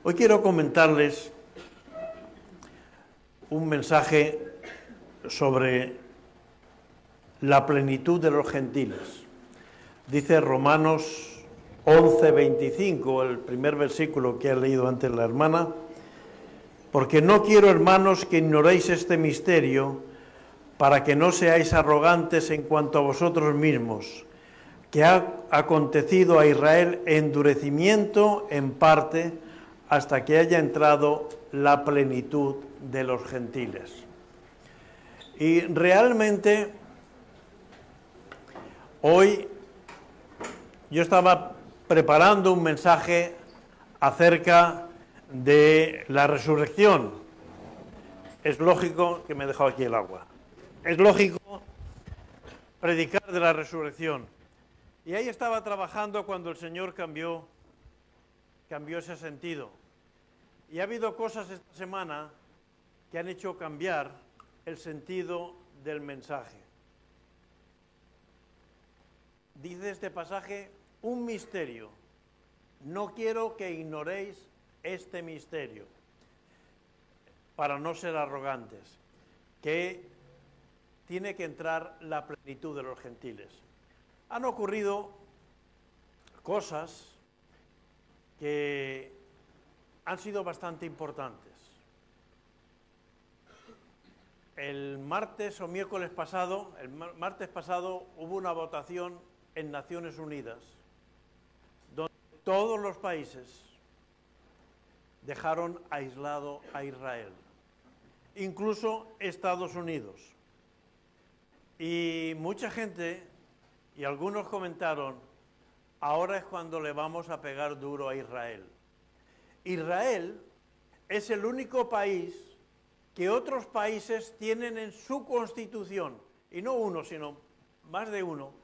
Hoy quiero comentarles un mensaje sobre la plenitud de los gentiles. Dice Romanos 11:25, el primer versículo que ha leído antes la hermana, porque no quiero, hermanos, que ignoréis este misterio, para que no seáis arrogantes en cuanto a vosotros mismos, que ha acontecido a Israel endurecimiento en parte hasta que haya entrado la plenitud de los gentiles. Y realmente hoy yo estaba preparando un mensaje acerca de la resurrección. Es lógico que me he dejado aquí el agua. Es lógico predicar de la resurrección. Y ahí estaba trabajando cuando el Señor cambió ese sentido. Y ha habido cosas esta semana que han hecho cambiar el sentido del mensaje. Dice este pasaje, un misterio. No quiero que ignoréis este misterio, para no ser arrogantes, que tiene que entrar la plenitud de los gentiles. Han ocurrido cosas que han sido bastante importantes. El martes o miércoles pasado, martes pasado, hubo una votación en Naciones Unidas, donde todos los países dejaron aislado a Israel, incluso Estados Unidos. Y mucha gente, y algunos comentaron, ahora es cuando le vamos a pegar duro a Israel. Israel es el único país que otros países tienen en su constitución, y no uno, sino más de uno.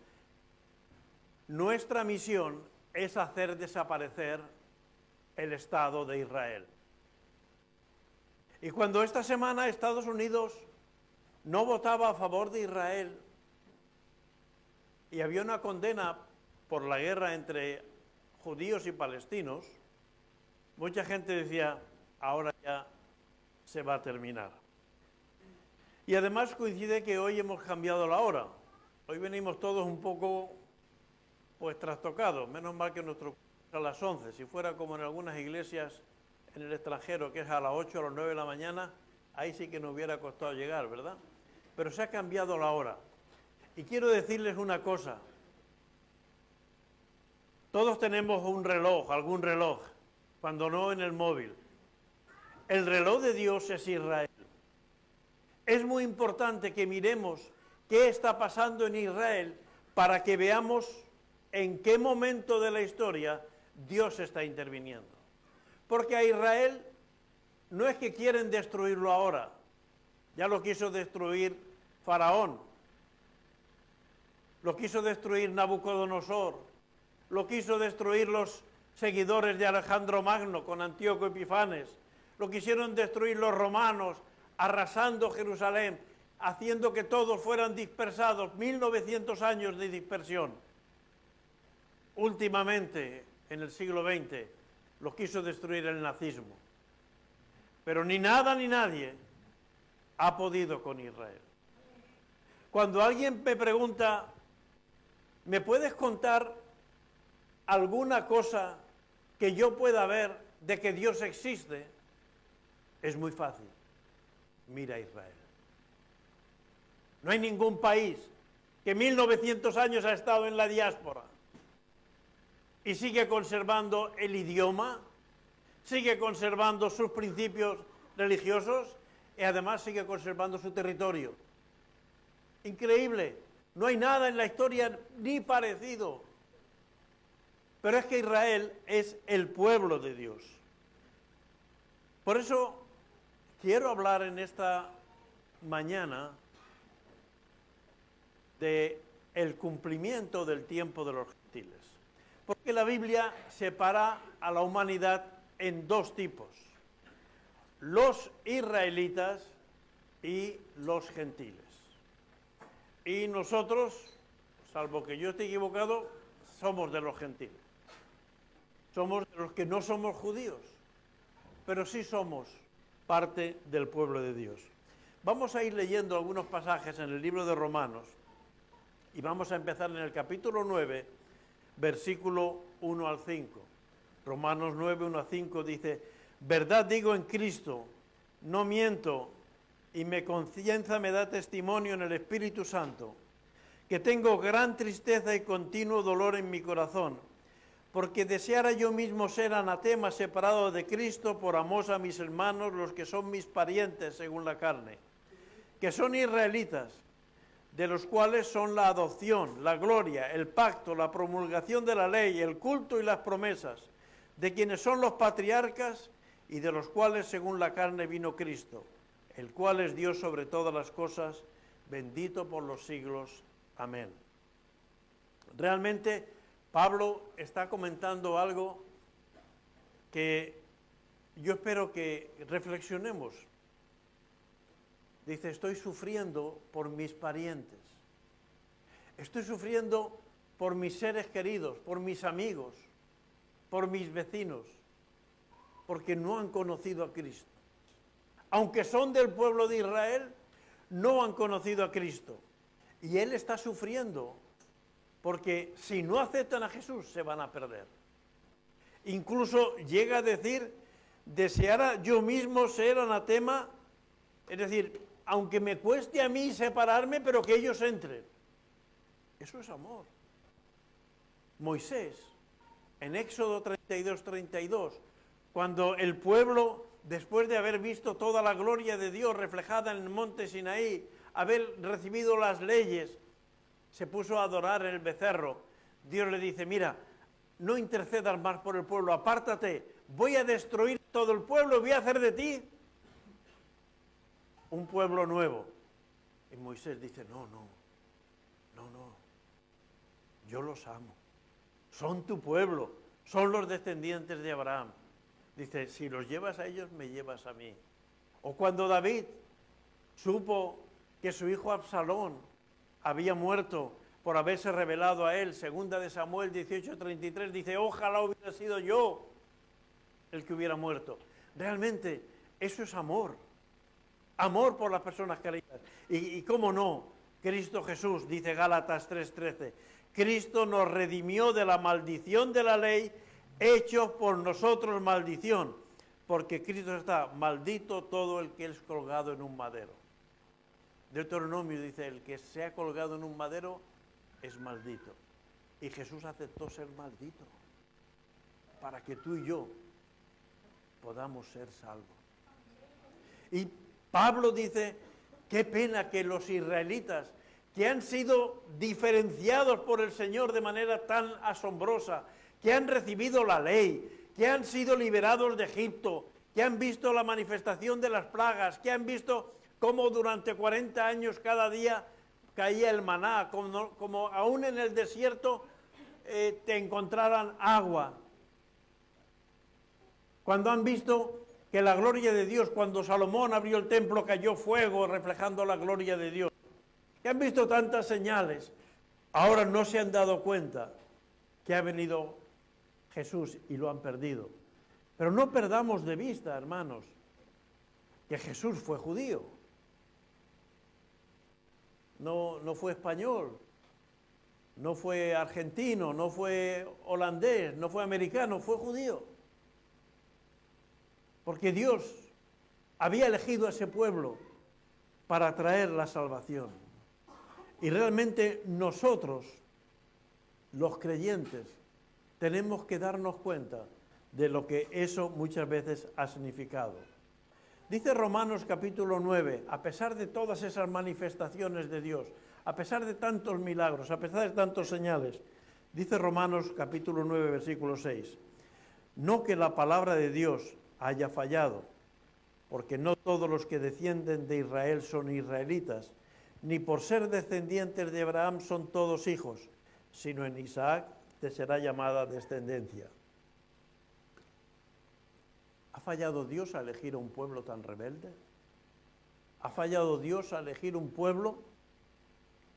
Nuestra misión es hacer desaparecer el Estado de Israel. Y cuando esta semana Estados Unidos no votaba a favor de Israel y había una condena por la guerra entre judíos y palestinos, mucha gente decía, ahora ya se va a terminar. Y además coincide que hoy hemos cambiado la hora. Hoy venimos todos un poco trastocados. Menos mal que nuestro es a las 11. Si fuera como en algunas iglesias en el extranjero, que es a las 8 o a las 9 de la mañana, ahí sí que nos hubiera costado llegar, ¿verdad? Pero se ha cambiado la hora. Y quiero decirles una cosa. Todos tenemos un reloj, algún reloj, cuando no en el móvil. El reloj de Dios es Israel. Es muy importante que miremos qué está pasando en Israel para que veamos en qué momento de la historia Dios está interviniendo. Porque a Israel no es que quieren destruirlo ahora, ya lo quiso destruir Faraón, lo quiso destruir Nabucodonosor, lo quiso destruir los seguidores de Alejandro Magno con Antíoco Epifanes, lo quisieron destruir los romanos, arrasando Jerusalén, haciendo que todos fueran dispersados, 1900 años de dispersión. Últimamente, en el siglo XX, los quiso destruir el nazismo. Pero ni nada ni nadie ha podido con Israel. Cuando alguien me pregunta, ¿me puedes contar alguna cosa que yo pueda ver de que Dios existe? Es muy fácil. Mira a Israel. No hay ningún país que 1900 años ha estado en la diáspora y sigue conservando el idioma, sigue conservando sus principios religiosos y además sigue conservando su territorio. Increíble. No hay nada en la historia ni parecido. Pero es que Israel es el pueblo de Dios. Por eso quiero hablar en esta mañana de el cumplimiento del tiempo de los gentiles. Porque la Biblia separa a la humanidad en dos tipos: los israelitas y los gentiles. Y nosotros, salvo que yo esté equivocado, somos de los gentiles. Somos de los que no somos judíos. pero sí somos parte del pueblo de Dios. Vamos a ir leyendo algunos pasajes en el libro de Romanos y vamos a empezar en el capítulo 9, versículo 1 al 5. Romanos 9, 1 a 5 dice: verdad digo en Cristo, no miento, y mi conciencia me da testimonio en el Espíritu Santo, que tengo gran tristeza y continuo dolor en mi corazón, porque deseara yo mismo ser anatema, separado de Cristo, por amor a mis hermanos, los que son mis parientes según la carne, que son israelitas, de los cuales son la adopción, la gloria, el pacto, la promulgación de la ley, el culto y las promesas, de quienes son los patriarcas y de los cuales según la carne vino Cristo, el cual es Dios sobre todas las cosas, bendito por los siglos. Amén. Realmente Pablo está comentando algo que yo espero que reflexionemos. Dice, estoy sufriendo por mis parientes, estoy sufriendo por mis seres queridos, por mis amigos, por mis vecinos, porque no han conocido a Cristo. Aunque son del pueblo de Israel, no han conocido a Cristo. Y él está sufriendo, porque si no aceptan a Jesús, se van a perder. Incluso llega a decir, deseara yo mismo ser anatema, es decir, aunque me cueste a mí separarme, pero que ellos entren. Eso es amor. Moisés, en Éxodo 32, 32, cuando el pueblo, después de haber visto toda la gloria de Dios reflejada en el monte Sinaí, haber recibido las leyes, se puso a adorar el becerro. Dios le dice, mira, no intercedas más por el pueblo, apártate, voy a destruir todo el pueblo, voy a hacer de ti un pueblo nuevo. Y Moisés dice, no, yo los amo, son tu pueblo, son los descendientes de Abraham. Dice, si los llevas a ellos, me llevas a mí. O cuando David supo que su hijo Absalón había muerto por haberse rebelado a él, segunda de Samuel 18:33, dice, ojalá hubiera sido yo el que hubiera muerto. Realmente, eso es amor. Amor por las personas queridas. Y cómo no, Cristo Jesús, dice Gálatas 3:13, Cristo nos redimió de la maldición de la ley, hecho por nosotros maldición, porque Cristo está maldito todo el que es colgado en un madero. Deuteronomio dice, el que sea colgado en un madero es maldito. Y Jesús aceptó ser maldito para que tú y yo podamos ser salvos. Y Pablo dice, qué pena que los israelitas, que han sido diferenciados por el Señor de manera tan asombrosa, que han recibido la ley, que han sido liberados de Egipto, que han visto la manifestación de las plagas, que han visto cómo durante 40 años cada día caía el maná, como aún en el desierto te encontraran agua. Cuando han visto que la gloria de Dios, cuando Salomón abrió el templo, cayó fuego reflejando la gloria de Dios. Que han visto tantas señales, ahora no se han dado cuenta que ha venido Jesús y lo han perdido. Pero no perdamos de vista, hermanos, que Jesús fue judío. No fue español, no fue argentino, no fue holandés, no fue americano, fue judío. Porque Dios había elegido a ese pueblo para traer la salvación. Y realmente nosotros, los creyentes, tenemos que darnos cuenta de lo que eso muchas veces ha significado. Dice Romanos capítulo 9, a pesar de todas esas manifestaciones de Dios, a pesar de tantos milagros, a pesar de tantas señales, dice Romanos capítulo 9, versículo 6, no que la palabra de Dios haya fallado, porque no todos los que descienden de Israel son israelitas, ni por ser descendientes de Abraham son todos hijos, sino en Isaac te será llamada descendencia. ¿Ha fallado Dios a elegir a un pueblo tan rebelde? ¿Ha fallado Dios a elegir un pueblo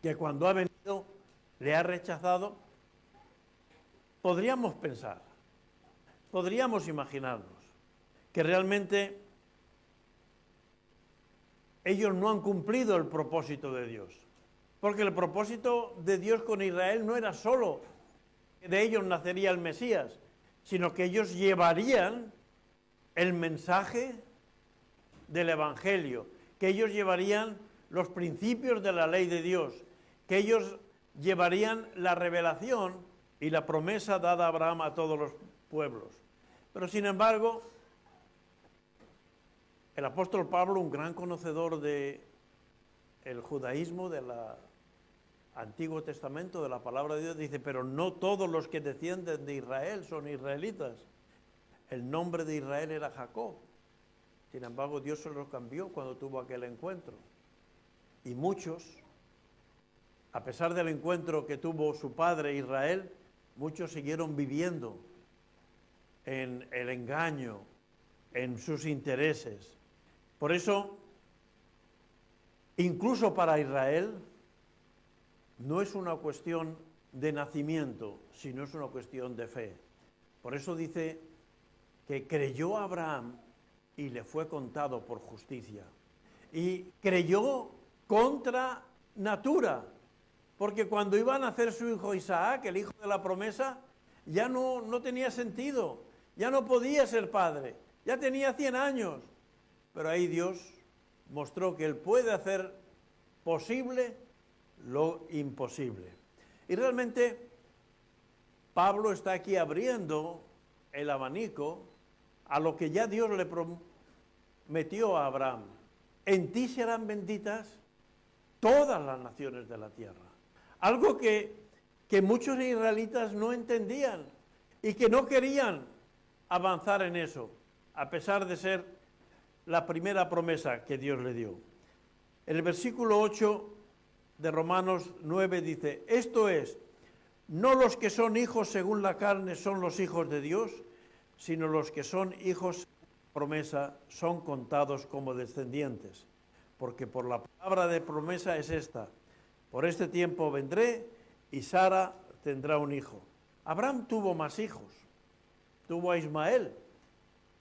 que cuando ha venido le ha rechazado? Podríamos pensar, podríamos imaginarnos que realmente ellos no han cumplido el propósito de Dios. Porque el propósito de Dios con Israel no era solo que de ellos nacería el Mesías, sino que ellos llevarían el mensaje del Evangelio, que ellos llevarían los principios de la ley de Dios, que ellos llevarían la revelación y la promesa dada a Abraham a todos los pueblos. Pero sin embargo, el apóstol Pablo, un gran conocedor del judaísmo, del Antiguo Testamento, de la palabra de Dios, dice, pero no todos los que descienden de Israel son israelitas. El nombre de Israel era Jacob. Sin embargo, Dios se lo cambió cuando tuvo aquel encuentro. Y muchos, a pesar del encuentro que tuvo su padre Israel, muchos siguieron viviendo en el engaño, en sus intereses. Por eso, incluso para Israel, no es una cuestión de nacimiento, sino es una cuestión de fe. Por eso dice que creyó a Abraham y le fue contado por justicia. Y creyó contra natura, porque cuando iba a nacer su hijo Isaac, el hijo de la promesa, ya no tenía sentido, ya no podía ser padre, ya tenía 100 años. Pero ahí Dios mostró que Él puede hacer posible lo imposible. Y realmente Pablo está aquí abriendo el abanico a lo que ya Dios le prometió a Abraham. En ti serán benditas todas las naciones de la tierra. Algo que muchos israelitas no entendían y que no querían avanzar en eso, a pesar de ser la primera promesa que Dios le dio. En el versículo 8 de Romanos 9 dice, esto es, no los que son hijos según la carne son los hijos de Dios, sino los que son hijos promesa son contados como descendientes, porque por la palabra de promesa es esta, por este tiempo vendré y Sara tendrá un hijo. Abraham tuvo más hijos, tuvo a Ismael,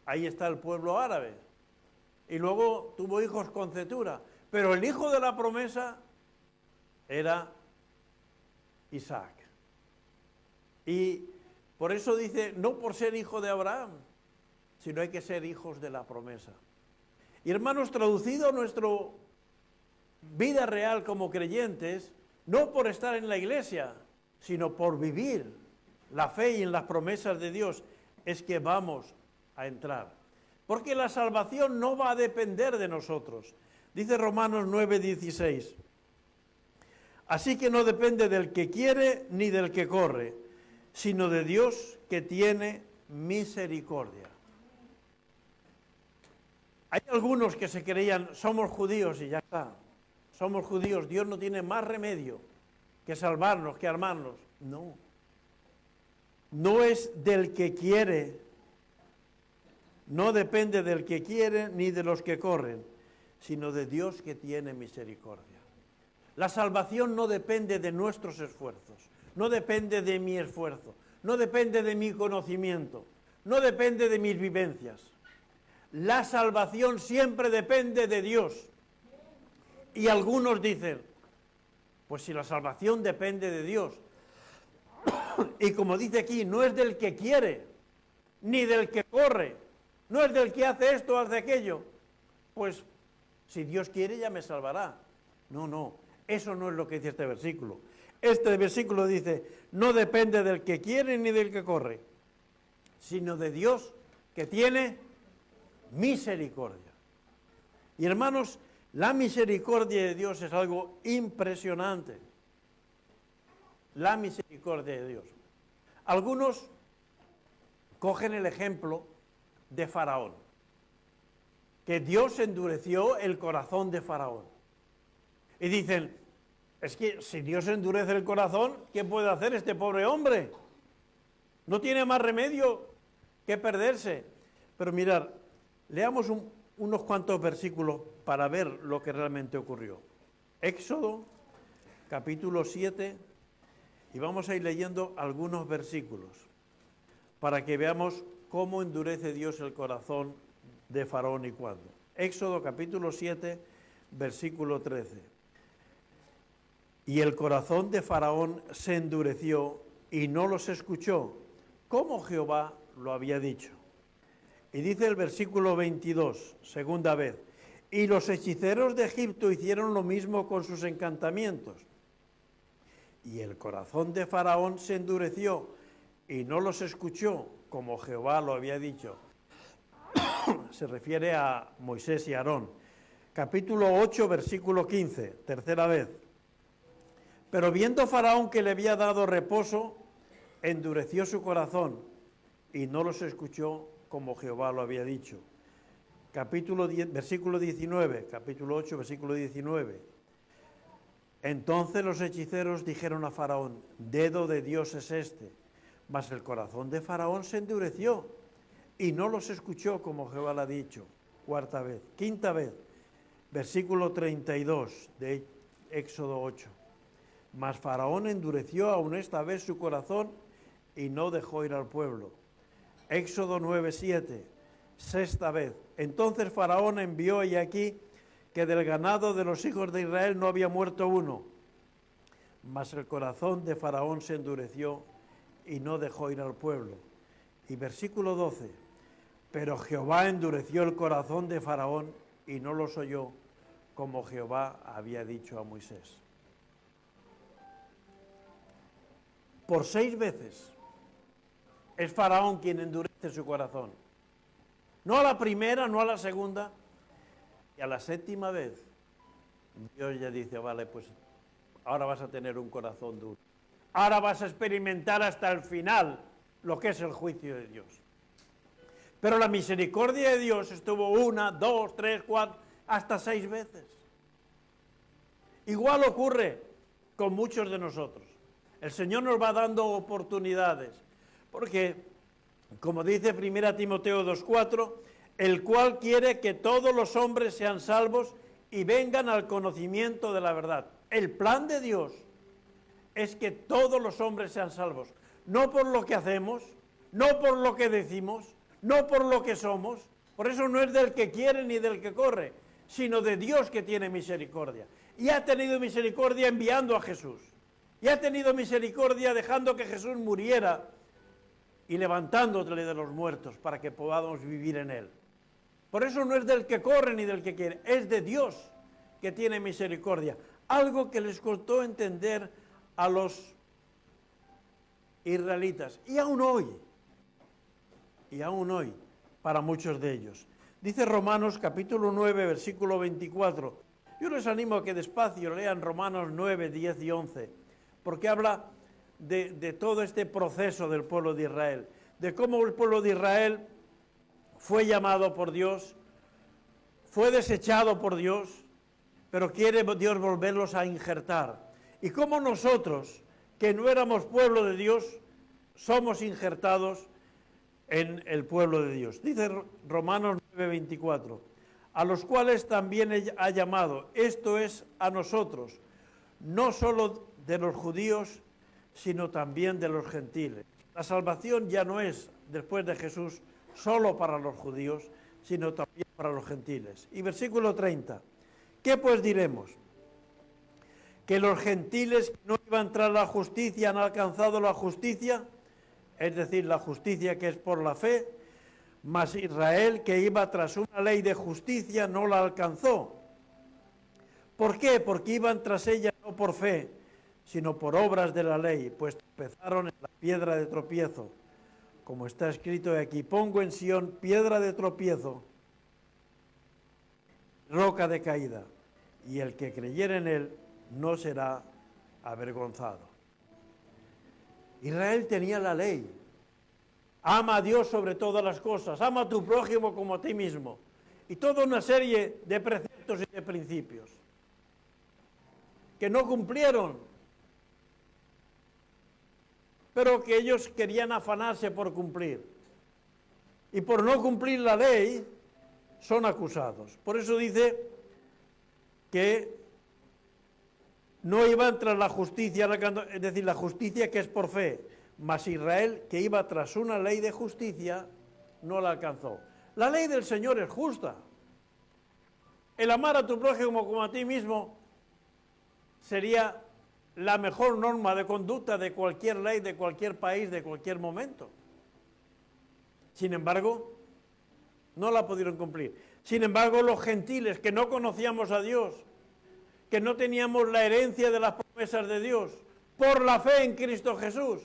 ahí está el pueblo árabe, y luego tuvo hijos con Cetura, pero el hijo de la promesa era Isaac. Y por eso dice, no por ser hijo de Abraham, sino hay que ser hijos de la promesa. Y hermanos, traducido a nuestra vida real como creyentes, no por estar en la iglesia, sino por vivir la fe y en las promesas de Dios, es que vamos a entrar. Porque la salvación no va a depender de nosotros. Dice Romanos 9:16. Así que no depende del que quiere ni del que corre, sino de Dios que tiene misericordia. Hay algunos que se creían, somos judíos y ya está. Somos judíos, Dios no tiene más remedio que salvarnos, que armarnos. No. No es del que quiere, no depende del que quiere ni de los que corren, sino de Dios que tiene misericordia. La salvación no depende de nuestros esfuerzos, no depende de mi esfuerzo, no depende de mi conocimiento, no depende de mis vivencias. La salvación siempre depende de Dios. Y algunos dicen, pues si la salvación depende de Dios, y como dice aquí, no es del que quiere, ni del que corre, no es del que hace esto o hace aquello, pues si Dios quiere ya me salvará. No, eso no es lo que dice este versículo. Este versículo dice, no depende del que quiere ni del que corre, sino de Dios que tiene misericordia. Y hermanos, la misericordia de Dios es algo impresionante. La misericordia de Dios. Algunos cogen el ejemplo de Faraón, que Dios endureció el corazón de Faraón. Y dicen, es que si Dios endurece el corazón, ¿qué puede hacer este pobre hombre? No tiene más remedio que perderse. Pero mirad, leamos unos cuantos versículos para ver lo que realmente ocurrió. Éxodo, capítulo 7, y vamos a ir leyendo algunos versículos para que veamos cómo endurece Dios el corazón de Faraón y cuándo. Éxodo capítulo 7, versículo 13. Y el corazón de Faraón se endureció y no los escuchó, como Jehová lo había dicho. Y dice el versículo 22, segunda vez, y los hechiceros de Egipto hicieron lo mismo con sus encantamientos. Y el corazón de Faraón se endureció y no los escuchó, como Jehová lo había dicho. Se refiere a Moisés y Aarón. Capítulo 8, versículo 15, tercera vez. Pero viendo Faraón que le había dado reposo, endureció su corazón y no los escuchó, como Jehová lo había dicho. Capítulo 10, versículo 19, capítulo 8, versículo 19. Entonces los hechiceros dijeron a Faraón, dedo de Dios es este. Mas el corazón de Faraón se endureció y no los escuchó, como Jehová le ha dicho. Cuarta vez. Quinta vez, versículo 32 de Éxodo 8. Mas Faraón endureció aún esta vez su corazón y no dejó ir al pueblo. Éxodo 9, 7. Sexta vez. Entonces Faraón envió, y aquí, que del ganado de los hijos de Israel no había muerto uno. Mas el corazón de Faraón se endureció y no dejó ir al pueblo. Y versículo 12. Pero Jehová endureció el corazón de Faraón y no los oyó, como Jehová había dicho a Moisés. Por 6 veces es Faraón quien endurece su corazón. No a la primera, no a la segunda, y a la 7ª vez Dios ya dice, vale, pues ahora vas a tener un corazón duro. Ahora vas a experimentar hasta el final lo que es el juicio de Dios. Pero la misericordia de Dios estuvo 1, 2, 3, 4, hasta 6 veces. Igual ocurre con muchos de nosotros. El Señor nos va dando oportunidades, porque, como dice 1 Timoteo 2:4, el cual quiere que todos los hombres sean salvos y vengan al conocimiento de la verdad. El plan de Dios es que todos los hombres sean salvos, no por lo que hacemos, no por lo que decimos, no por lo que somos. Por eso no es del que quiere ni del que corre, sino de Dios, que tiene misericordia. Y ha tenido misericordia enviando a Jesús. Y ha tenido misericordia dejando que Jesús muriera y levantándole de los muertos para que podamos vivir en Él. Por eso no es del que corre ni del que quiere, es de Dios, que tiene misericordia. Algo que les costó entender a los israelitas, y aún hoy, para muchos de ellos. Dice Romanos capítulo 9, versículo 24. Yo les animo a que despacio lean Romanos 9, 10 y 11, porque habla de todo este proceso del pueblo de Israel, de cómo el pueblo de Israel fue llamado por Dios, fue desechado por Dios, pero quiere Dios volverlos a injertar. Y cómo nosotros, que no éramos pueblo de Dios, somos injertados en el pueblo de Dios. Dice Romanos 9:24, a los cuales también ha llamado, esto es, a nosotros, no solo de los judíos, sino también de los gentiles. La salvación ya no es, después de Jesús, solo para los judíos, sino también para los gentiles. Y versículo 30, ¿qué pues diremos? ¿Que los gentiles que no iban tras la justicia han alcanzado la justicia? Es decir, la justicia que es por la fe, mas Israel, que iba tras una ley de justicia, no la alcanzó. ¿Por qué? Porque iban tras ella no por fe, sino por obras de la ley, pues tropezaron en la piedra de tropiezo. Como está escrito aquí, pongo en Sión piedra de tropiezo, roca de caída, y el que creyere en él no será avergonzado. Israel tenía la ley. Ama a Dios sobre todas las cosas, ama a tu prójimo como a ti mismo, y toda una serie de preceptos y de principios que no cumplieron, pero que ellos querían afanarse por cumplir, y por no cumplir la ley son acusados. Por eso dice que no iban tras la justicia, es decir, la justicia que es por fe, mas Israel, que iba tras una ley de justicia, no la alcanzó. La ley del Señor es justa. El amar a tu prójimo como a ti mismo sería la mejor norma de conducta de cualquier ley, de cualquier país, de cualquier momento. Sin embargo, no la pudieron cumplir. Sin embargo, los gentiles que no conocíamos a Dios, que no teníamos la herencia de las promesas de Dios, por la fe en Cristo Jesús,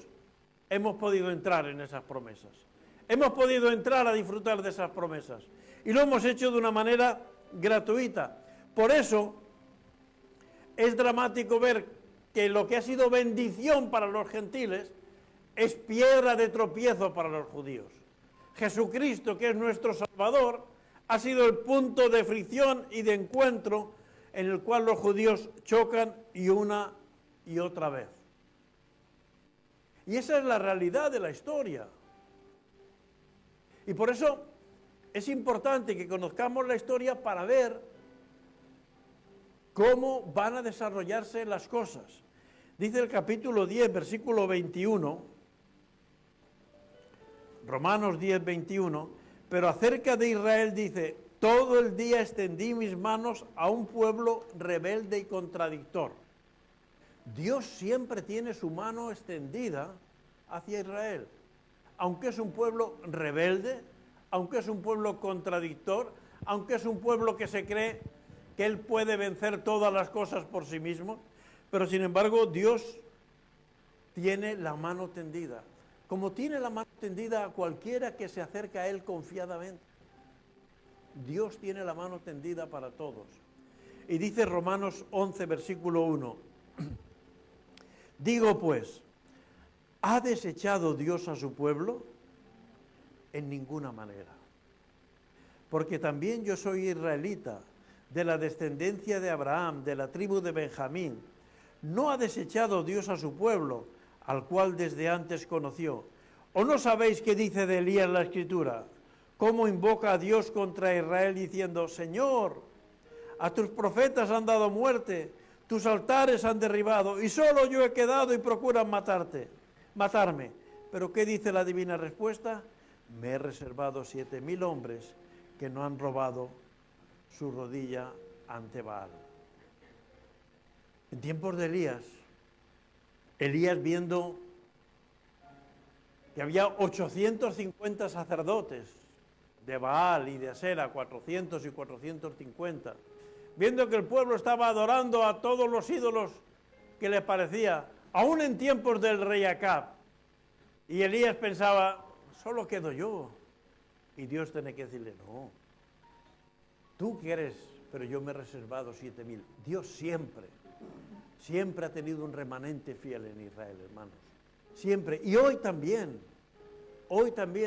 hemos podido entrar en esas promesas. Hemos podido entrar a disfrutar de esas promesas. Y lo hemos hecho de una manera gratuita. Por eso es dramático ver que lo que ha sido bendición para los gentiles es piedra de tropiezo para los judíos. Jesucristo, que es nuestro Salvador, ha sido el punto de fricción y de encuentro en el cual los judíos chocan y una y otra vez. Y esa es la realidad de la historia. Y por eso es importante que conozcamos la historia para ver cómo van a desarrollarse las cosas. Dice el capítulo 10, versículo 21, Romanos 10, 21, pero acerca de Israel dice, todo el día extendí mis manos a un pueblo rebelde y contradictor. Dios siempre tiene su mano extendida hacia Israel, aunque es un pueblo rebelde, aunque es un pueblo contradictor, aunque es un pueblo que se cree que Él puede vencer todas las cosas por sí mismo, pero sin embargo Dios tiene la mano tendida, como tiene la mano tendida a cualquiera que se acerca a Él confiadamente. Dios tiene la mano tendida para todos. Y dice Romanos 11, versículo 1, digo pues, ¿ha desechado Dios a su pueblo? En ninguna manera. Porque también yo soy israelita, de la descendencia de Abraham, de la tribu de Benjamín. ¿No ha desechado Dios a su pueblo, al cual desde antes conoció? ¿O no sabéis qué dice de Elías la Escritura? ¿Cómo invoca a Dios contra Israel diciendo, Señor, a tus profetas han dado muerte, tus altares han derribado, y solo yo he quedado y procuran matarme? ¿Pero qué dice la divina respuesta? Me he reservado 7,000 hombres que no han robado su rodilla ante Baal. En tiempos de Elías viendo que había 850 sacerdotes de Baal y de Asera, 400 y 450, viendo que el pueblo estaba adorando a todos los ídolos que les parecía, aún en tiempos del rey Acab, y Elías pensaba, solo quedo yo, y Dios tiene que decirle, no, tú quieres, pero yo me he reservado 7,000. Dios siempre ha tenido un remanente fiel en Israel, hermanos, siempre, y hoy también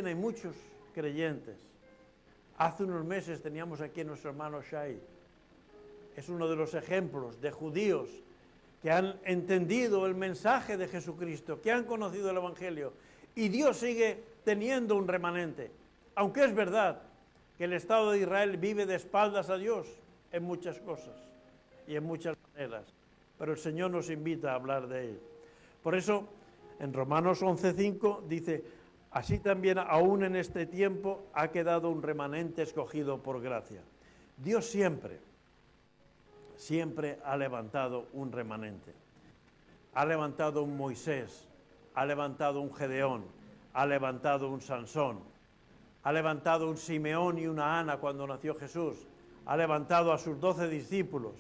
hay muchos creyentes. Hace unos meses teníamos aquí a nuestro hermano Shai, es uno de los ejemplos de judíos que han entendido el mensaje de Jesucristo, que han conocido el Evangelio, y Dios sigue teniendo un remanente, aunque es verdad que el Estado de Israel vive de espaldas a Dios en muchas cosas y en muchas maneras, pero el Señor nos invita a hablar de él. Por eso, en Romanos 11:5 dice, así también aún en este tiempo ha quedado un remanente escogido por gracia. Dios siempre ha levantado un remanente. Ha levantado un Moisés, ha levantado un Gedeón, ha levantado un Sansón, ha levantado un Simeón y una Ana cuando nació Jesús, ha levantado a sus 12 discípulos,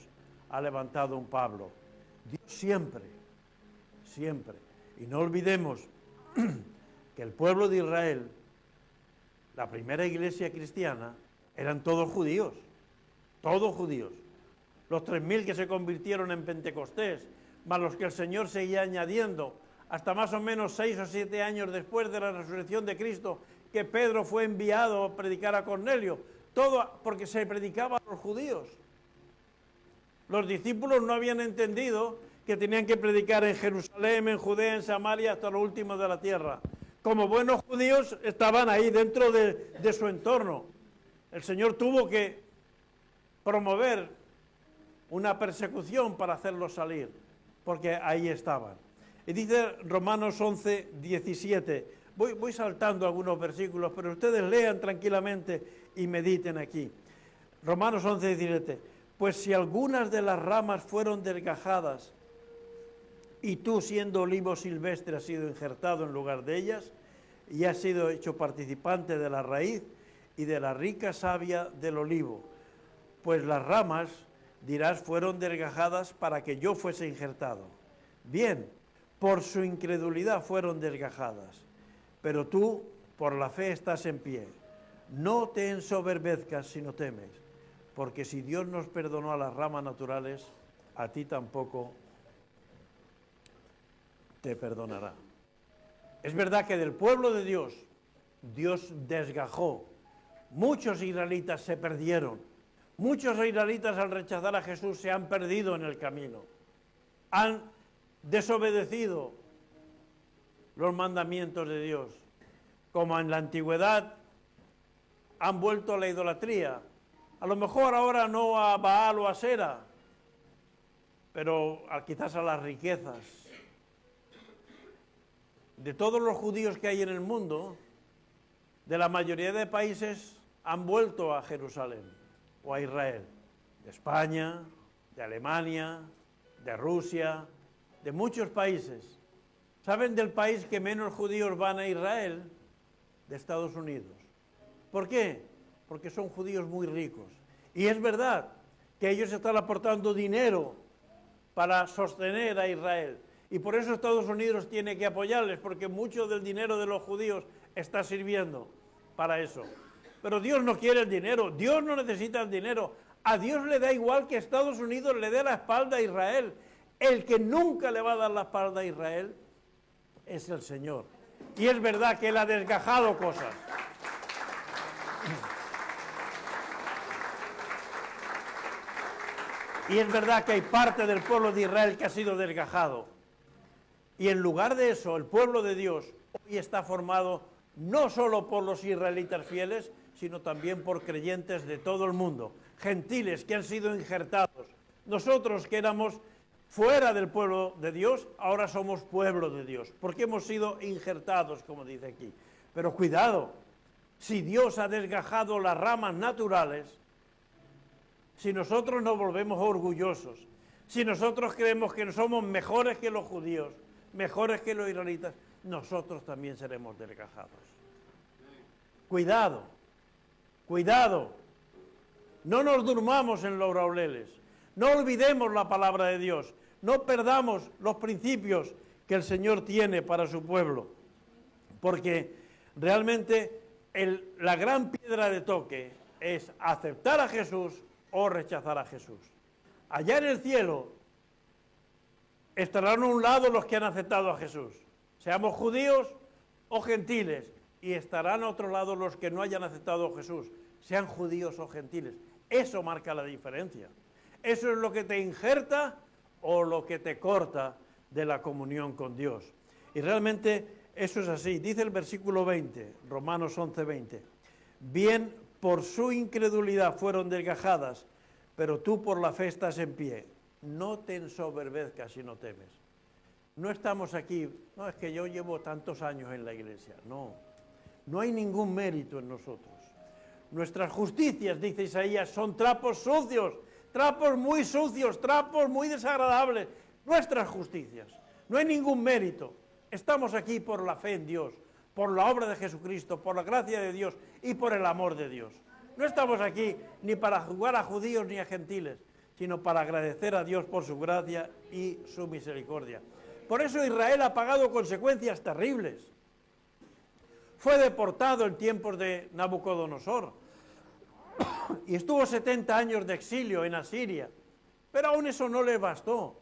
ha levantado un Pablo. Dios siempre. Y no olvidemos que el pueblo de Israel, la primera iglesia cristiana, eran todos judíos. Los 3,000 que se convirtieron en Pentecostés, más los que el Señor seguía añadiendo, hasta más o menos 6 o 7 años después de la resurrección de Cristo, que Pedro fue enviado a predicar a Cornelio, todo porque se predicaba a los judíos. Los discípulos no habían entendido que tenían que predicar en Jerusalén, en Judea, en Samaria, hasta lo último de la tierra. Como buenos judíos estaban ahí dentro de su entorno. El Señor tuvo que promover una persecución para hacerlos salir, porque ahí estaban. Y dice Romanos 11, 17, Voy saltando algunos versículos, pero ustedes lean tranquilamente y mediten aquí. Romanos 11, 17. Pues si algunas de las ramas fueron desgajadas y tú, siendo olivo silvestre, has sido injertado en lugar de ellas y has sido hecho participante de la raíz y de la rica savia del olivo, pues las ramas, dirás, fueron desgajadas para que yo fuese injertado. Bien, por su incredulidad fueron desgajadas, pero tú por la fe estás en pie. No te ensoberbezcas si no temes, porque si Dios nos perdonó a las ramas naturales, a ti tampoco te perdonará. Es verdad que del pueblo de Dios, Dios desgajó. Muchos israelitas se perdieron. Muchos israelitas al rechazar a Jesús se han perdido en el camino. Han desobedecido los mandamientos de Dios. Como en la antigüedad han vuelto a la idolatría. A lo mejor ahora no a Baal o a Asera, pero quizás a las riquezas. De todos los judíos que hay en el mundo, de la mayoría de países han vuelto a Jerusalén o a Israel. De España, de Alemania, de Rusia, de muchos países. ¿Saben del país que menos judíos van a Israel? De Estados Unidos. ¿Por qué? Porque son judíos muy ricos. Y es verdad que ellos están aportando dinero para sostener a Israel. Y por eso Estados Unidos tiene que apoyarles, porque mucho del dinero de los judíos está sirviendo para eso. Pero Dios no quiere el dinero, Dios no necesita el dinero. A Dios le da igual que Estados Unidos le dé la espalda a Israel. El que nunca le va a dar la espalda a Israel es el Señor. Y es verdad que Él ha desgajado cosas. Y es verdad que hay parte del pueblo de Israel que ha sido desgajado. Y en lugar de eso, el pueblo de Dios hoy está formado no solo por los israelitas fieles, sino también por creyentes de todo el mundo, gentiles que han sido injertados. Nosotros que éramos fuera del pueblo de Dios, ahora somos pueblo de Dios, porque hemos sido injertados, como dice aquí. Pero cuidado, si Dios ha desgajado las ramas naturales, si nosotros nos volvemos orgullosos, si nosotros creemos que somos mejores que los judíos, mejores que los israelitas, nosotros también seremos desgajados. Cuidado, cuidado, no nos durmamos en los laureles, no olvidemos la palabra de Dios, no perdamos los principios que el Señor tiene para su pueblo, porque realmente la gran piedra de toque es aceptar a Jesús o rechazar a Jesús. Allá en el cielo estarán a un lado los que han aceptado a Jesús, seamos judíos o gentiles, y estarán a otro lado los que no hayan aceptado a Jesús, sean judíos o gentiles. Eso marca la diferencia. Eso es lo que te injerta o lo que te corta de la comunión con Dios. Y realmente eso es así. Dice el versículo 20, Romanos 11, 20. Bien, por su incredulidad fueron desgajadas, pero tú por la fe estás en pie. No te ensoberbezcas si no temes. No estamos aquí, no es que yo llevo tantos años en la iglesia, no hay ningún mérito en nosotros. Nuestras justicias, dice Isaías, son trapos sucios, trapos muy sucios, trapos muy desagradables. Nuestras justicias, no hay ningún mérito. Estamos aquí por la fe en Dios, por la obra de Jesucristo, por la gracia de Dios y por el amor de Dios. No estamos aquí ni para jugar a judíos ni a gentiles, sino para agradecer a Dios por su gracia y su misericordia. Por eso Israel ha pagado consecuencias terribles. Fue deportado en tiempos de Nabucodonosor y estuvo 70 años de exilio en Asiria, pero aún eso no le bastó.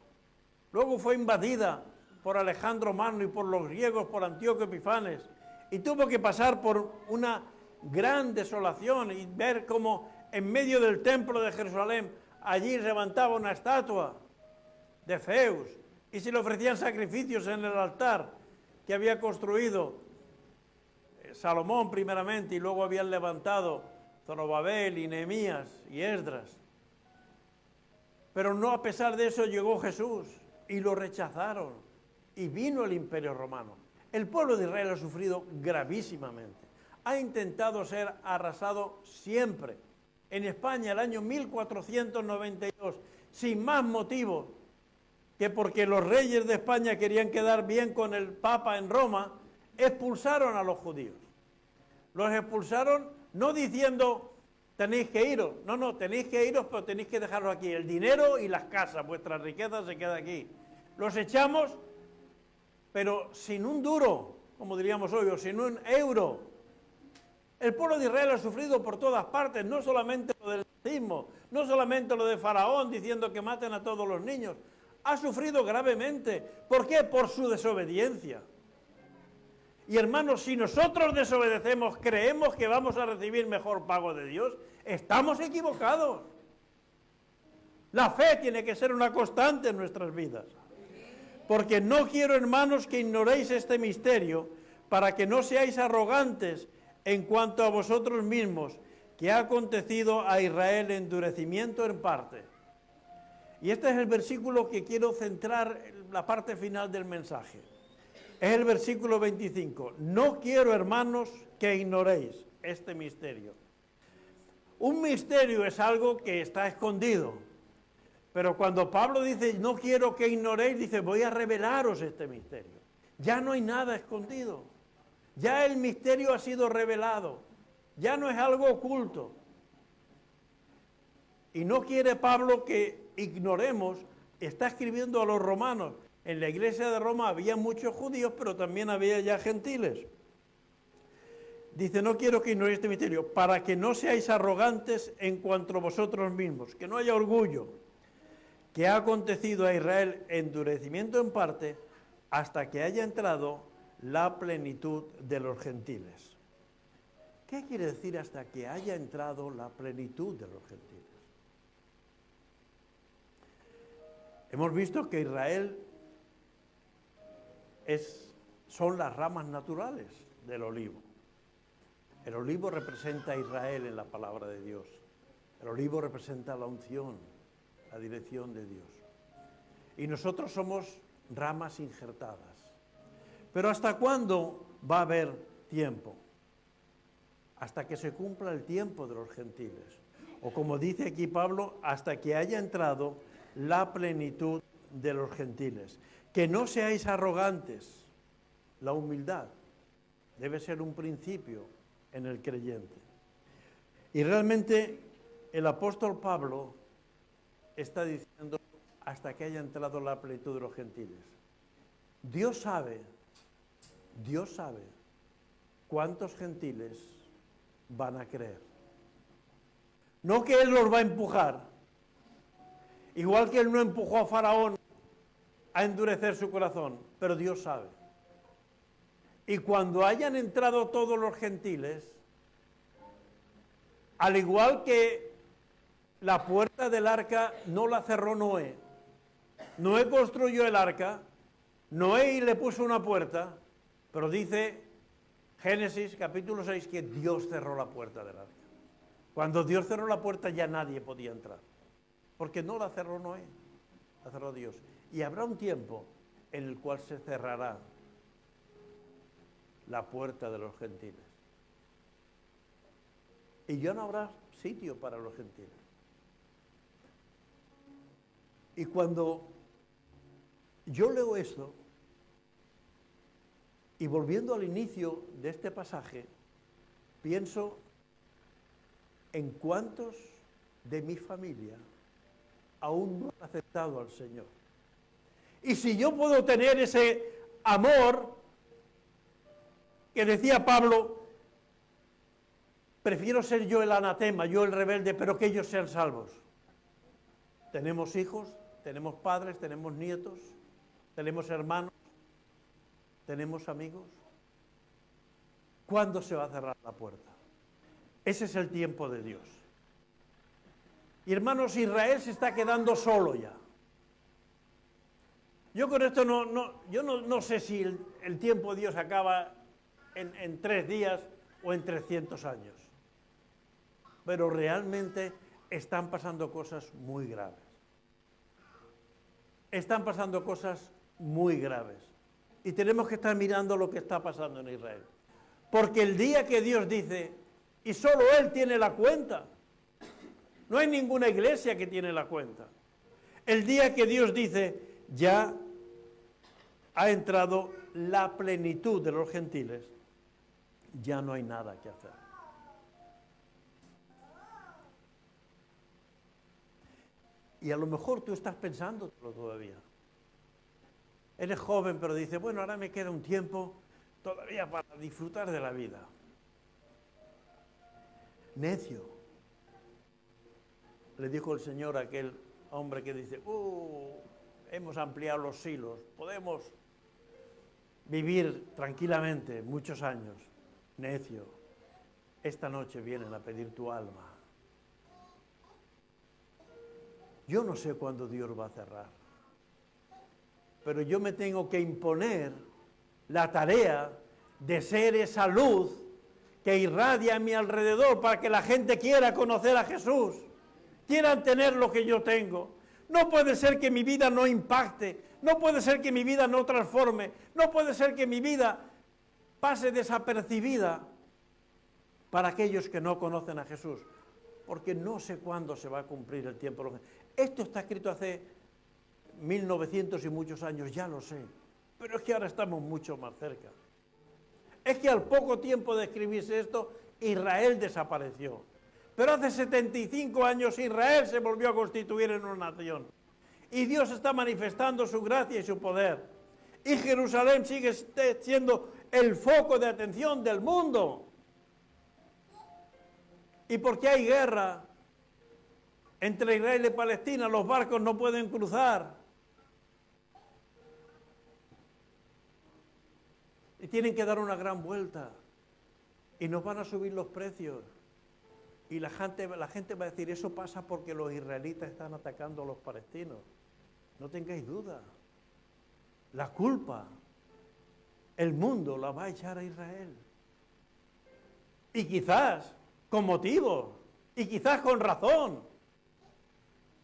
Luego fue invadida por Alejandro Magno y por los griegos, por Antíoco Epifanes, y tuvo que pasar por una gran desolación y ver cómo en medio del templo de Jerusalén allí levantaba una estatua de Zeus y se le ofrecían sacrificios en el altar que había construido Salomón primeramente y luego habían levantado Zorobabel y Nehemías y Esdras. Pero no, a pesar de eso llegó Jesús y lo rechazaron y vino el Imperio Romano. El pueblo de Israel ha sufrido gravísimamente. Ha intentado ser arrasado siempre. En España, el año 1492, sin más motivo que porque los reyes de España querían quedar bien con el Papa en Roma, expulsaron a los judíos. Los expulsaron no diciendo tenéis que iros, no, tenéis que iros, pero tenéis que dejarlo aquí. El dinero y las casas, vuestra riqueza se queda aquí. Los echamos, pero sin un duro, como diríamos hoy, o sin un euro. El pueblo de Israel ha sufrido por todas partes, no solamente lo del nazismo, no solamente lo de Faraón diciendo que maten a todos los niños. Ha sufrido gravemente. ¿Por qué? Por su desobediencia. Y hermanos, si nosotros desobedecemos, creemos que vamos a recibir mejor pago de Dios, estamos equivocados. La fe tiene que ser una constante en nuestras vidas. Porque no quiero, hermanos, que ignoréis este misterio, para que no seáis arrogantes en cuanto a vosotros mismos, que ha acontecido a Israel endurecimiento en parte. Y este es el versículo que quiero centrar en la parte final del mensaje. Es el versículo 25. No quiero, hermanos, que ignoréis este misterio. Un misterio es algo que está escondido. Pero cuando Pablo dice, no quiero que ignoréis, dice, voy a revelaros este misterio. Ya no hay nada escondido. Ya el misterio ha sido revelado. Ya no es algo oculto. Y no quiere Pablo que ignoremos, está escribiendo a los romanos. En la iglesia de Roma había muchos judíos, pero también había ya gentiles. Dice, no quiero que ignoréis este misterio, para que no seáis arrogantes en cuanto a vosotros mismos, que no haya orgullo, que ha acontecido a Israel endurecimiento en parte, hasta que haya entrado la plenitud de los gentiles. ¿Qué quiere decir hasta que haya entrado la plenitud de los gentiles? Hemos visto que Israel son las ramas naturales del olivo. El olivo representa a Israel en la palabra de Dios. El olivo representa la unción, la dirección de Dios. Y nosotros somos ramas injertadas. Pero ¿hasta cuándo va a haber tiempo? Hasta que se cumpla el tiempo de los gentiles. O como dice aquí Pablo, hasta que haya entrado la plenitud de los gentiles. Que no seáis arrogantes. La humildad debe ser un principio en el creyente. Y realmente el apóstol Pablo está diciendo hasta que haya entrado la plenitud de los gentiles. Dios sabe cuántos gentiles van a creer. No que Él los va a empujar, igual que Él no empujó a Faraón a endurecer su corazón, pero Dios sabe. Y cuando hayan entrado todos los gentiles, al igual que la puerta del arca no la cerró Noé, Noé construyó el arca, Noé le puso una puerta, pero dice Génesis capítulo 6 que Dios cerró la puerta del arca. Cuando Dios cerró la puerta ya nadie podía entrar, porque no la cerró Noé, la cerró Dios. Y habrá un tiempo en el cual se cerrará la puerta de los gentiles. Y ya no habrá sitio para los gentiles. Y cuando yo leo esto, y volviendo al inicio de este pasaje, pienso en cuántos de mi familia aún no han aceptado al Señor. Y si yo puedo tener ese amor que decía Pablo, prefiero ser yo el anatema, yo el rebelde, pero que ellos sean salvos. Tenemos hijos, tenemos padres, tenemos nietos, tenemos hermanos, tenemos amigos. ¿Cuándo se va a cerrar la puerta? Ese es el tiempo de Dios. Y hermanos, Israel se está quedando solo ya. Yo con esto no sé si el tiempo de Dios acaba en 3 días o en 300 años. Pero realmente están pasando cosas muy graves. Están pasando cosas muy graves. y tenemos que estar mirando lo que está pasando en Israel. Porque el día que Dios dice, y solo Él tiene la cuenta, no hay ninguna iglesia que tiene la cuenta. El día que Dios dice, ya ha entrado la plenitud de los gentiles, ya no hay nada que hacer. Y a lo mejor tú estás pensándolo todavía. Eres joven, pero dices, bueno, ahora me queda un tiempo todavía para disfrutar de la vida. Necio. Le dijo el Señor a aquel hombre que dice, hemos ampliado los silos, podemos vivir tranquilamente muchos años. Necio, esta noche vienen a pedir tu alma. Yo no sé cuándo Dios va a cerrar, pero yo me tengo que imponer la tarea de ser esa luz que irradia a mi alrededor para que la gente quiera conocer a Jesús, quieran tener lo que yo tengo. No puede ser que mi vida no impacte, no puede ser que mi vida no transforme, no puede ser que mi vida pase desapercibida para aquellos que no conocen a Jesús, porque no sé cuándo se va a cumplir el tiempo. Esto está escrito hace 1900 y muchos años, ya lo sé, pero es que ahora estamos mucho más cerca. Es que al poco tiempo de escribirse esto, Israel desapareció. Pero hace 75 años Israel se volvió a constituir en una nación. Y Dios está manifestando su gracia y su poder. Y Jerusalén sigue siendo el foco de atención del mundo. Y porque hay guerra entre Israel y Palestina, los barcos no pueden cruzar. Y tienen que dar una gran vuelta. Y nos van a subir los precios. Y la gente va a decir, eso pasa porque los israelitas están atacando a los palestinos. No tengáis duda. La culpa, el mundo la va a echar a Israel. Y quizás con motivo, y quizás con razón.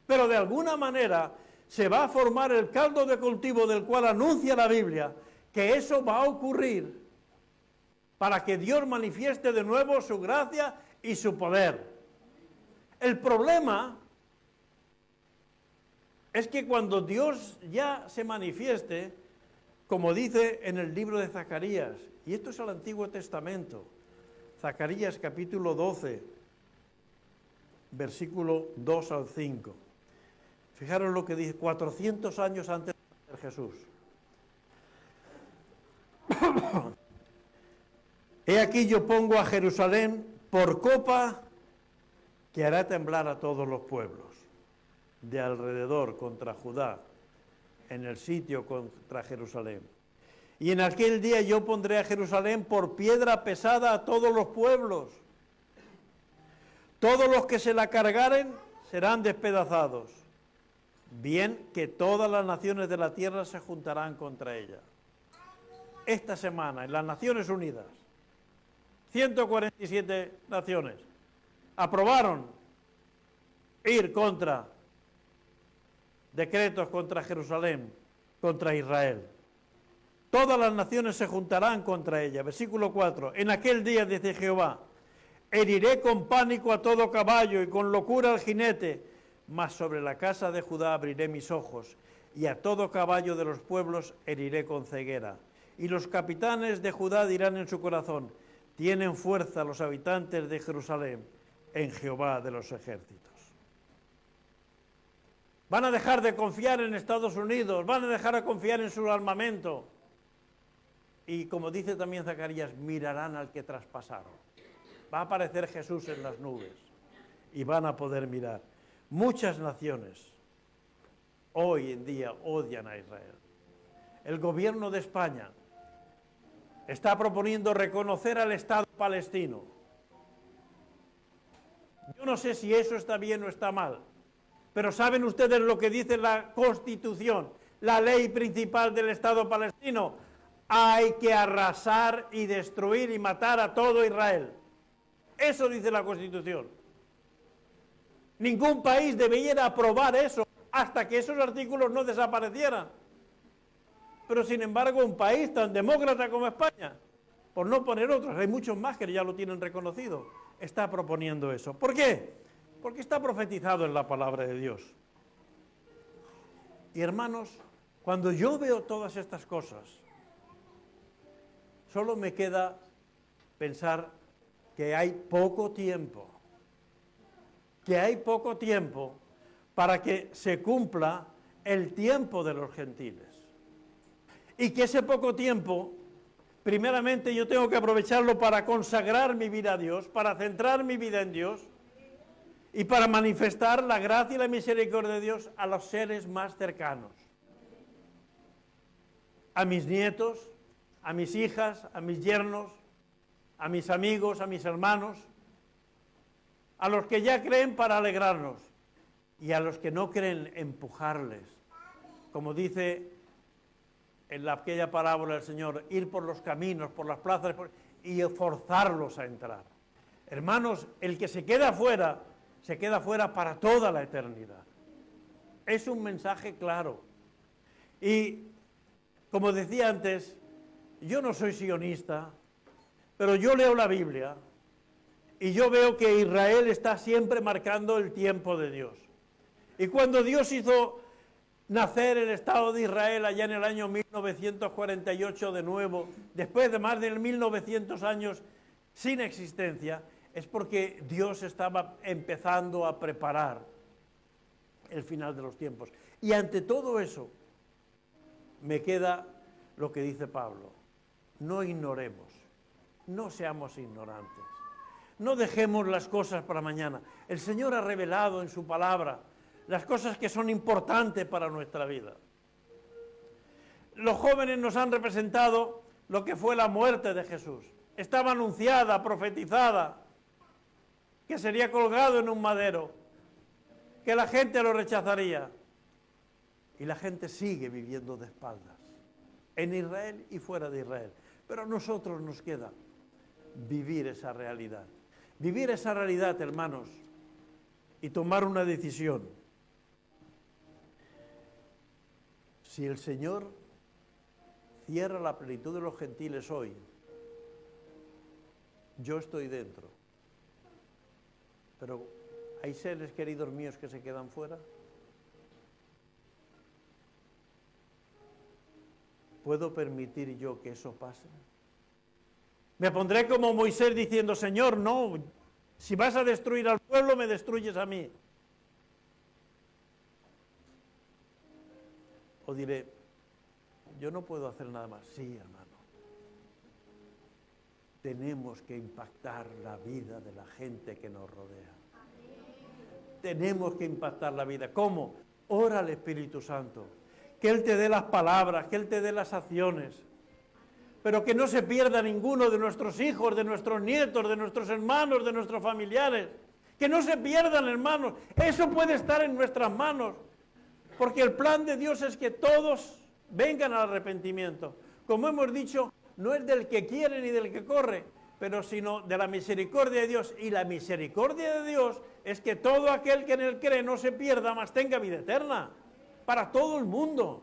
Pero de alguna manera se va a formar el caldo de cultivo del cual anuncia la Biblia que eso va a ocurrir para que Dios manifieste de nuevo su gracia y su poder. El problema es que cuando Dios ya se manifieste, como dice en el libro de Zacarías, y esto es el Antiguo Testamento, Zacarías capítulo 12, versículo 2 al 5. Fijaros lo que dice, 400 años antes de Jesús. He aquí yo pongo a Jerusalén por copa que hará temblar a todos los pueblos de alrededor contra Judá, en el sitio contra Jerusalén. Y en aquel día yo pondré a Jerusalén por piedra pesada a todos los pueblos. Todos los que se la cargaren serán despedazados. Bien que todas las naciones de la tierra se juntarán contra ella. Esta semana, en las Naciones Unidas, 147 naciones aprobaron ir contra decretos contra Jerusalén, contra Israel. Todas las naciones se juntarán contra ella. Versículo 4. En aquel día, dice Jehová, heriré con pánico a todo caballo y con locura al jinete, mas sobre la casa de Judá abriré mis ojos, y a todo caballo de los pueblos heriré con ceguera. Y los capitanes de Judá dirán en su corazón, tienen fuerza los habitantes de Jerusalén en Jehová de los ejércitos. Van a dejar de confiar en Estados Unidos, van a dejar de confiar en su armamento. Y como dice también Zacarías, mirarán al que traspasaron. Va a aparecer Jesús en las nubes y van a poder mirar. Muchas naciones hoy en día odian a Israel. El gobierno de España está proponiendo reconocer al Estado palestino. Yo no sé si eso está bien o está mal, pero ¿saben ustedes lo que dice la Constitución, la ley principal del Estado palestino? Hay que arrasar y destruir y matar a todo Israel. Eso dice la Constitución. Ningún país debiera aprobar eso hasta que esos artículos no desaparecieran. Pero sin embargo, un país tan demócrata como España, por no poner otros, hay muchos más que ya lo tienen reconocido, está proponiendo eso. ¿Por qué? Porque está profetizado en la palabra de Dios. Y hermanos, cuando yo veo todas estas cosas, solo me queda pensar que hay poco tiempo para que se cumpla el tiempo de los gentiles. Y que ese poco tiempo, primeramente yo tengo que aprovecharlo para consagrar mi vida a Dios, para centrar mi vida en Dios y para manifestar la gracia y la misericordia de Dios a los seres más cercanos. A mis nietos, a mis hijas, a mis yernos, a mis amigos, a mis hermanos, a los que ya creen para alegrarnos y a los que no creen empujarles. Como dice en aquella parábola del Señor, ir por los caminos, por las plazas y forzarlos a entrar. Hermanos, el que se queda fuera para toda la eternidad. Es un mensaje claro. Y como decía antes, yo no soy sionista, pero yo leo la Biblia y yo veo que Israel está siempre marcando el tiempo de Dios. Y cuando Dios hizo nacer el Estado de Israel allá en el año 1948 de nuevo, después de más de 1900 años sin existencia, es porque Dios estaba empezando a preparar el final de los tiempos. Y ante todo eso, me queda lo que dice Pablo: no ignoremos, no seamos ignorantes, no dejemos las cosas para mañana. El Señor ha revelado en su palabra las cosas que son importantes para nuestra vida. Los jóvenes nos han representado lo que fue la muerte de Jesús. Estaba anunciada, profetizada, que sería colgado en un madero, que la gente lo rechazaría. Y la gente sigue viviendo de espaldas, en Israel y fuera de Israel. Pero a nosotros nos queda vivir esa realidad. Vivir esa realidad, hermanos, y tomar una decisión. Si el Señor cierra la plenitud de los gentiles hoy, yo estoy dentro. Pero ¿hay seres queridos míos que se quedan fuera? ¿Puedo permitir yo que eso pase? Me pondré como Moisés diciendo: Señor, no, si vas a destruir al pueblo, me destruyes a mí. O diré: yo no puedo hacer nada más. Sí, hermano. Tenemos que impactar la vida de la gente que nos rodea. Tenemos que impactar la vida. ¿Cómo? Ora al Espíritu Santo. Que Él te dé las palabras, que Él te dé las acciones. Pero que no se pierda ninguno de nuestros hijos, de nuestros nietos, de nuestros hermanos, de nuestros familiares. Que no se pierdan, hermanos. Eso puede estar en nuestras manos. Porque el plan de Dios es que todos vengan al arrepentimiento. Como hemos dicho, no es del que quiere ni del que corre, pero sino de la misericordia de Dios. Y la misericordia de Dios es que todo aquel que en Él cree no se pierda, mas tenga vida eterna. Para todo el mundo.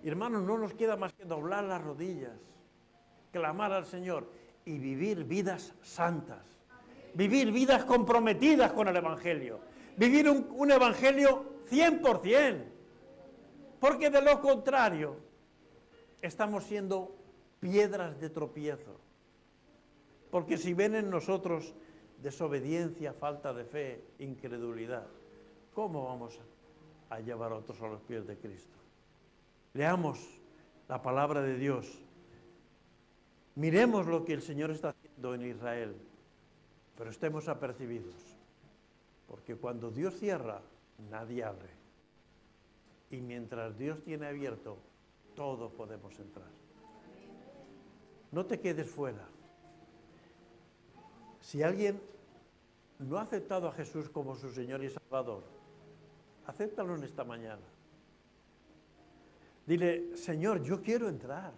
Y hermanos, no nos queda más que doblar las rodillas, clamar al Señor y vivir vidas santas. Vivir vidas comprometidas con el Evangelio. Vivir un Evangelio 100%. Porque de lo contrario, estamos siendo piedras de tropiezo. Porque si ven en nosotros desobediencia, falta de fe, incredulidad, ¿cómo vamos a llevar a otros a los pies de Cristo? Leamos la palabra de Dios. Miremos lo que el Señor está haciendo en Israel, pero estemos apercibidos. Porque cuando Dios cierra, nadie abre. Y mientras Dios tiene abierto, todos podemos entrar. No te quedes fuera. Si alguien no ha aceptado a Jesús como su Señor y Salvador, acéptalo en esta mañana. Dile: Señor, yo quiero entrar.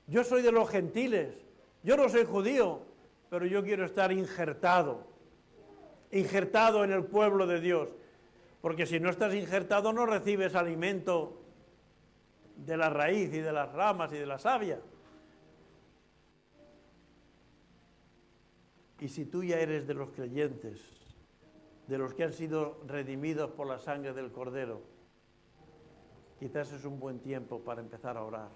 Yo soy de los gentiles, yo no soy judío, pero yo quiero estar injertado en el pueblo de Dios. Porque si no estás injertado no recibes alimento de la raíz y de las ramas y de la savia. Y si tú ya eres de los creyentes, de los que han sido redimidos por la sangre del Cordero, quizás es un buen tiempo para empezar a orar.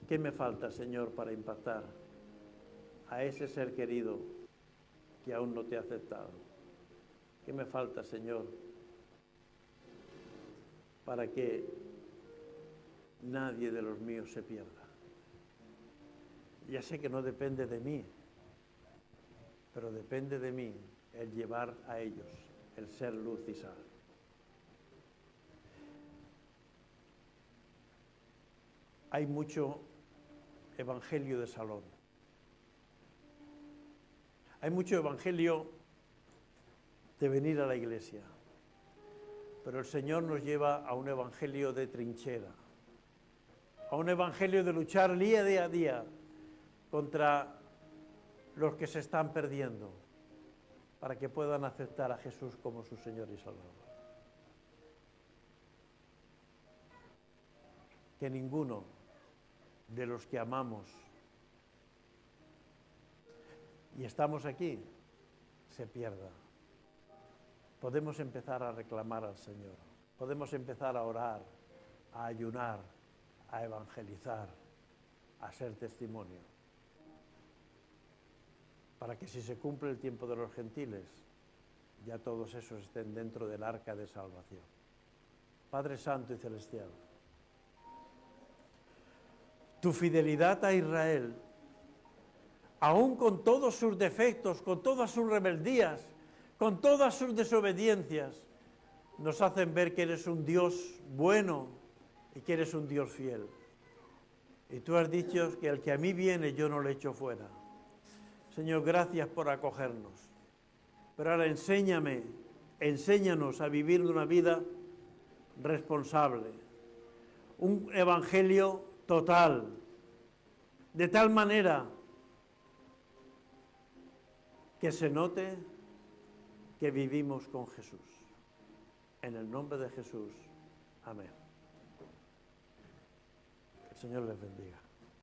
¿Qué me falta, Señor, para impactar a ese ser querido que aún no te ha aceptado? ¿Qué me falta, Señor, para que nadie de los míos se pierda? Ya sé que no depende de mí, pero depende de mí el llevar a ellos, el ser luz y sal. Hay mucho evangelio de salón. Hay mucho evangelio de venir a la iglesia, pero el Señor nos lleva a un evangelio de trinchera, a un evangelio de luchar día a día contra los que se están perdiendo, para que puedan aceptar a Jesús como su Señor y Salvador. Que ninguno de los que amamos y estamos aquí se pierda. Podemos empezar a reclamar al Señor, podemos empezar a orar, a ayunar, a evangelizar, a ser testimonio, para que si se cumple el tiempo de los gentiles, ya todos esos estén dentro del arca de salvación. Padre Santo y Celestial, tu fidelidad a Israel, aún con todos sus defectos, con todas sus rebeldías, con todas sus desobediencias, nos hacen ver que eres un Dios bueno y que eres un Dios fiel. Y tú has dicho que el que a mí viene yo no le echo fuera. Señor, gracias por acogernos. Pero ahora enséñanos a vivir una vida responsable, un evangelio total, de tal manera que se note que vivimos con Jesús. En el nombre de Jesús. Amén. Que el Señor les bendiga.